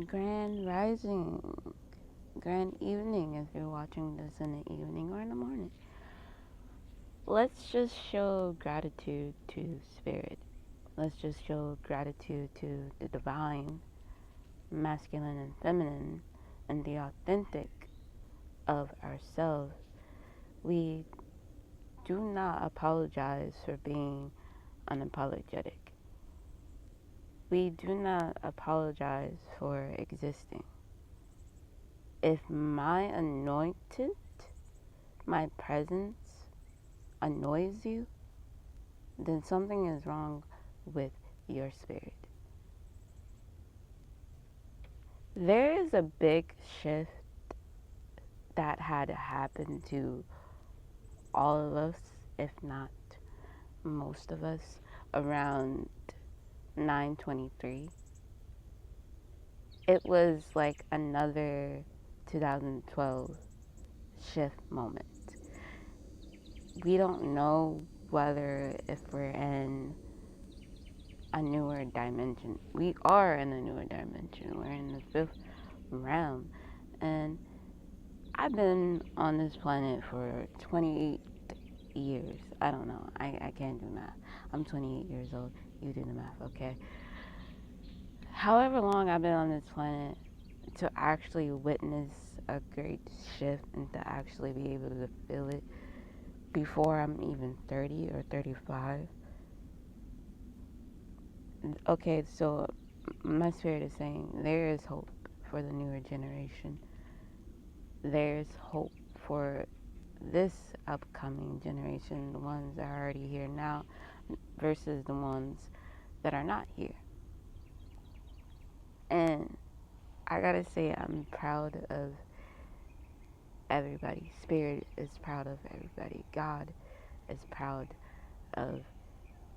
Grand rising, grand evening if you're watching this in the evening or in the morning. Let's just show gratitude to Spirit. Let's just show gratitude to the divine, masculine and feminine, and the authentic of ourselves. We do not apologize for being unapologetic. We do not apologize for existing. If my anointed, my presence annoys you, then something is wrong with your spirit. There is a big shift that had happened to all of us, if not most of us, around 9/23. It was like another 2012 shift moment. We don't know whether if we're in a newer dimension. We are in a newer dimension. We're in the fifth realm. And I've been on this planet for 28 years. I don't know. I can't do math. I'm 28 years old. You do the math, okay? However long I've been on this planet, to actually witness a great shift and to actually be able to feel it before I'm even 30 or 35. Okay, so my spirit is saying there is hope for the newer generation. There's hope for this upcoming generation, the ones that are already here now versus the ones that are not here. And I gotta say, I'm proud of everybody. Spirit is proud of everybody. God is proud of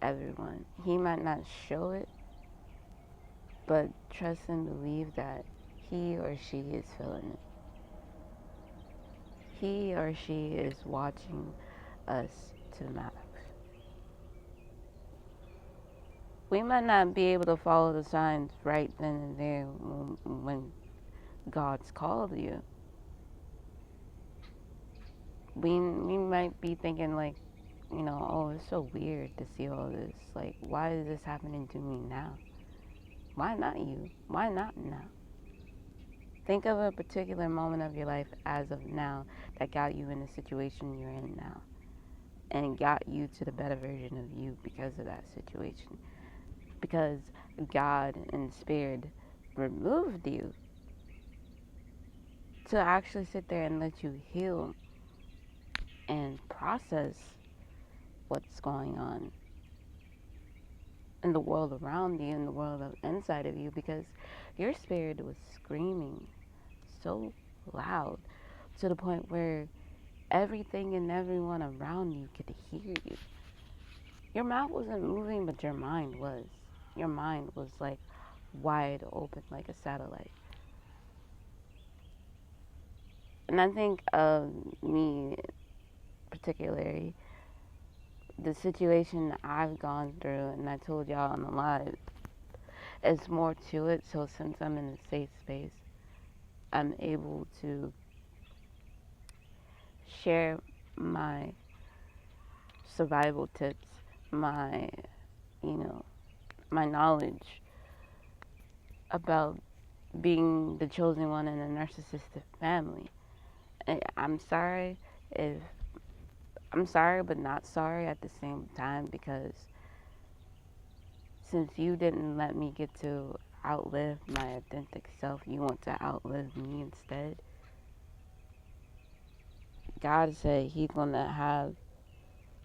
everyone. He might not show it, but trust and believe that he or she is feeling it. He or she is watching us to the max. We might not be able to follow the signs right then and there when God's called you. We might be thinking like, oh, it's so weird to see all this. Like, why is this happening to me now? Why not you? Why not now? Think of a particular moment of your life as of now that got you in the situation you're in now and got you to the better version of you because of that situation. Because God and Spirit removed you to actually sit there and let you heal and process what's going on in the world around you, in the world inside of you, because your spirit was screaming so loud to the point where everything and everyone around you could hear you. Your mouth wasn't moving, but your mind was. Your mind was like wide open like a satellite. And I think of me particularly, the situation I've gone through, and I told y'all on the live, it's more to it. So since I'm in a safe space, I'm able to share my survival tips, my, my knowledge about being the chosen one in a narcissistic family. And I'm sorry, but not sorry at the same time, because since you didn't let me get to outlive my authentic self, you want to outlive me instead. God said he's going to have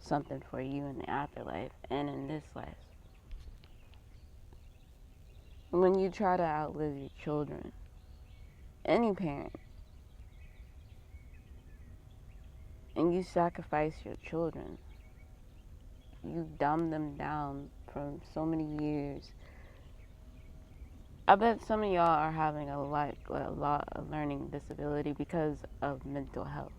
something for you in the afterlife and in this life. When you try to outlive your children, any parent, and you sacrifice your children, you dumb them down for so many years. I bet some of y'all are having a lot of learning disability because of mental health.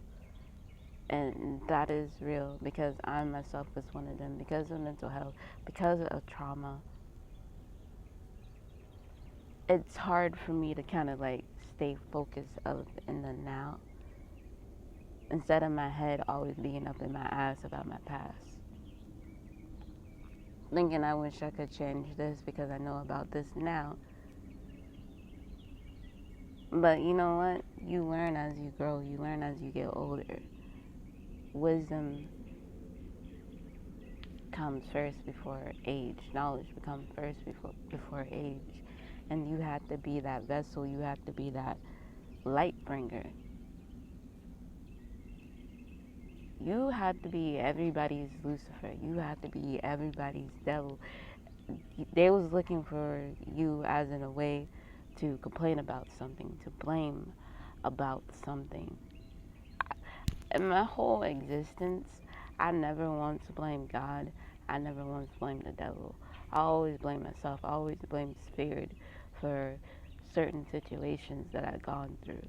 And that is real, because I myself was one of them, because of mental health, because of trauma. it's hard for me to kind of like stay focused of in the now instead of my head always being up in my ass about my past. Thinking I wish I could change this because I know about this now. But you know what? You learn as you grow, you learn as you get older. Wisdom comes first before age. Knowledge becomes first before age. And you have to be that vessel, you have to be that light bringer. You have to be everybody's Lucifer. You have to be everybody's devil. They was looking for you as in a way to complain about something, to blame about something. In my whole existence, I never once blamed God. I never once blamed the devil. I always blame myself. I always blame spirit for certain situations that I've gone through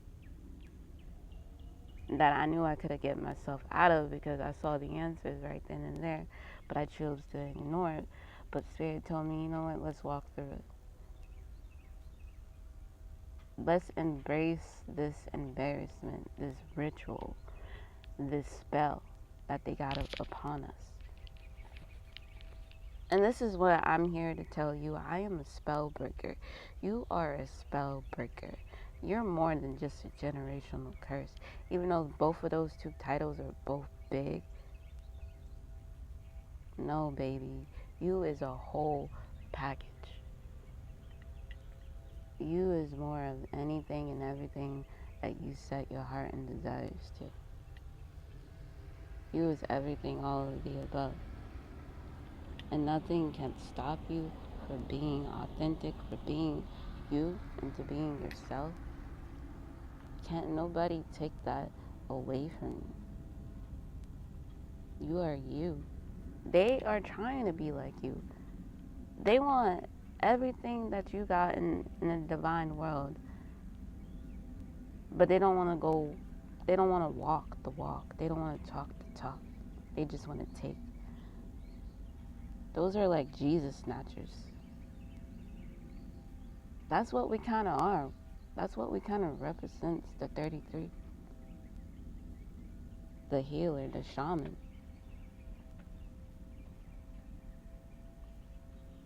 that I knew I could have get myself out of because I saw the answers right then and there, but I chose to ignore it. But spirit told me, you know what, let's walk through it. Let's embrace this embarrassment, this ritual, this spell that they got upon us. And this is what I'm here to tell you. I am a spell breaker. You are a spell breaker. You're more than just a generational curse. Even though both of those two titles are both big. No, baby. You is a whole package. You is more of anything and everything that you set your heart and desires to. You is everything, all of the above. And nothing can stop you from being authentic, for being you, and to being yourself. Can't nobody take that away from you. You are you. They are trying to be like you. They want everything that you got in the divine world. But they don't want to go, they don't want to walk the walk. They don't want to talk the talk. They just want to take. Those are like Jesus snatchers. That's what we kind of are. That's what we kind of represents the 33. The healer, the shaman.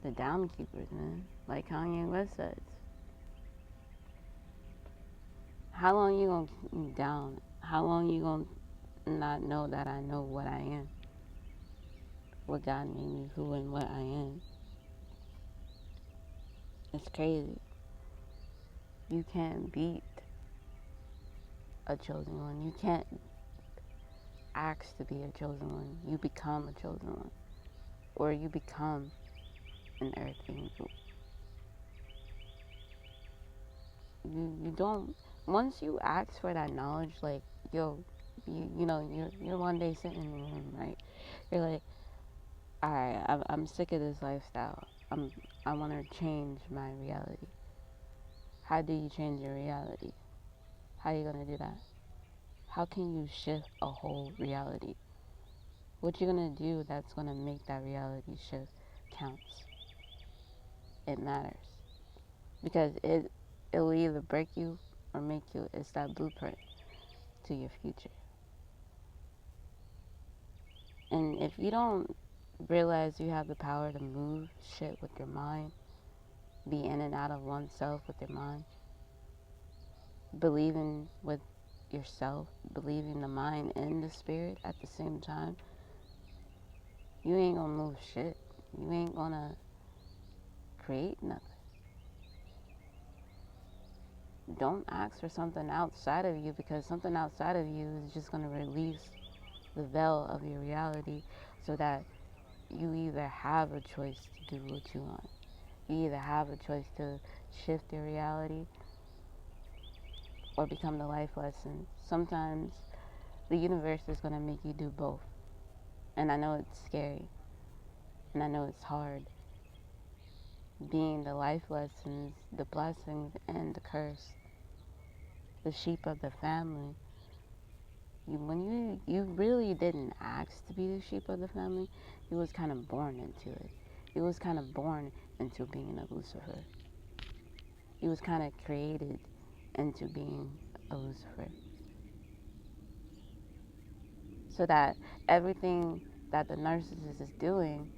The downkeepers, man. Like Kanye West says. How long you gonna keep me down? How long you gonna not know that I know what I am? What God made me, who and what I am. It's crazy. You can't beat a chosen one. You can't ask to be a chosen one. You become a chosen one. Or you become an earth angel. You don't, once you ask for that knowledge, like, yo, you know, you're one day sitting in the room, right? You're like, alright, I'm sick of this lifestyle. I want to change my reality. How do you change your reality? How are you going to do that? How can you shift a whole reality? What you're going to do that's going to make that reality shift counts. It matters. Because it'll either break you or make you. It's that blueprint to your future. And if you don't realize you have the power to move shit with your mind, be in and out of oneself with your mind, believing with yourself, believing the mind and the spirit at the same time, you ain't gonna move shit. You ain't gonna create nothing. Don't ask for something outside of you, because something outside of you is just gonna release the veil of your reality so that you either have a choice to do what you want. You either have a choice to shift your reality or become the life lesson. Sometimes the universe is going to make you do both. And I know it's scary. And I know it's hard. Being the life lessons, the blessings, and the curse. The sheep of the family. When you really didn't ask to be the sheep of the family, you was kind of born into it. You was kind of born into being a Lucifer. He was kind of created into being a Lucifer, so that everything that the narcissist is doing,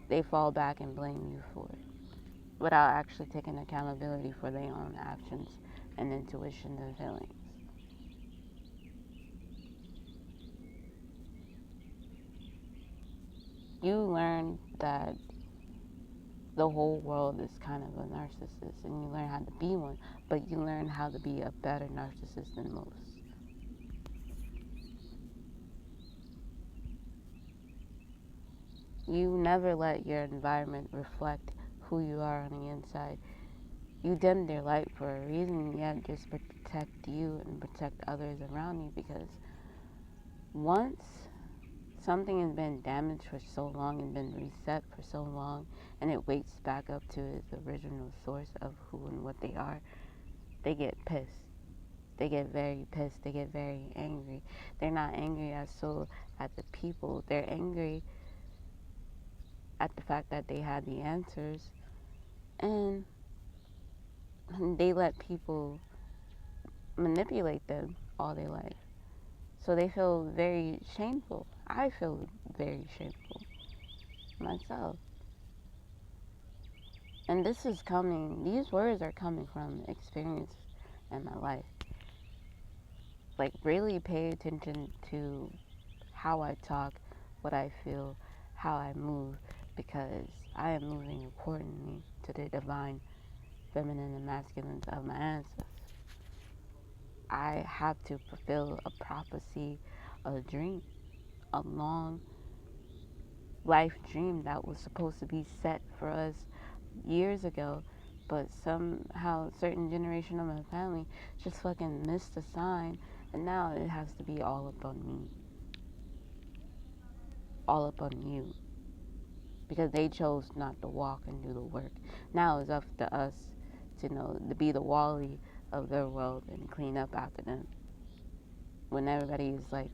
they fall back and blame you for it without actually taking accountability for their own actions and intuition and feelings. You learn that the whole world is kind of a narcissist, and you learn how to be one, but you learn how to be a better narcissist than most. You never let your environment reflect who you are on the inside. You dim their light for a reason, yet just protect you and protect others around you, because once something has been damaged for so long and been reset for so long, and it wakes back up to its original source of who and what they are, they get pissed. They get very pissed. They get very angry. They're not angry at the people. They're angry at the fact that they had the answers, and they let people manipulate them all their life. So they feel very shameful. I feel very shameful myself. And these words are coming from experience in my life. Like, really pay attention to how I talk, what I feel, how I move, because I am moving accordingly to the divine feminine and masculine of my ancestors. I have to fulfill a prophecy, a dream, a long life dream that was supposed to be set for us years ago, but somehow a certain generation of my family just fucking missed the sign, and now it has to be all up on me, all up on you, because they chose not to walk and do the work. Now it's up to us to be the Wally of their world and clean up after them when everybody is like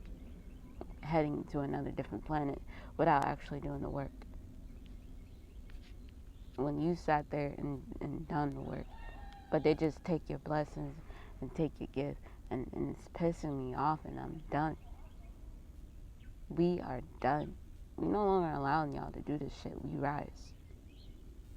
heading to another different planet without actually doing the work. When you sat there and done the work, but they just take your blessings and take your gift, and it's pissing me off, and I'm done. We are done. We no longer allowing y'all to do this shit. We rise.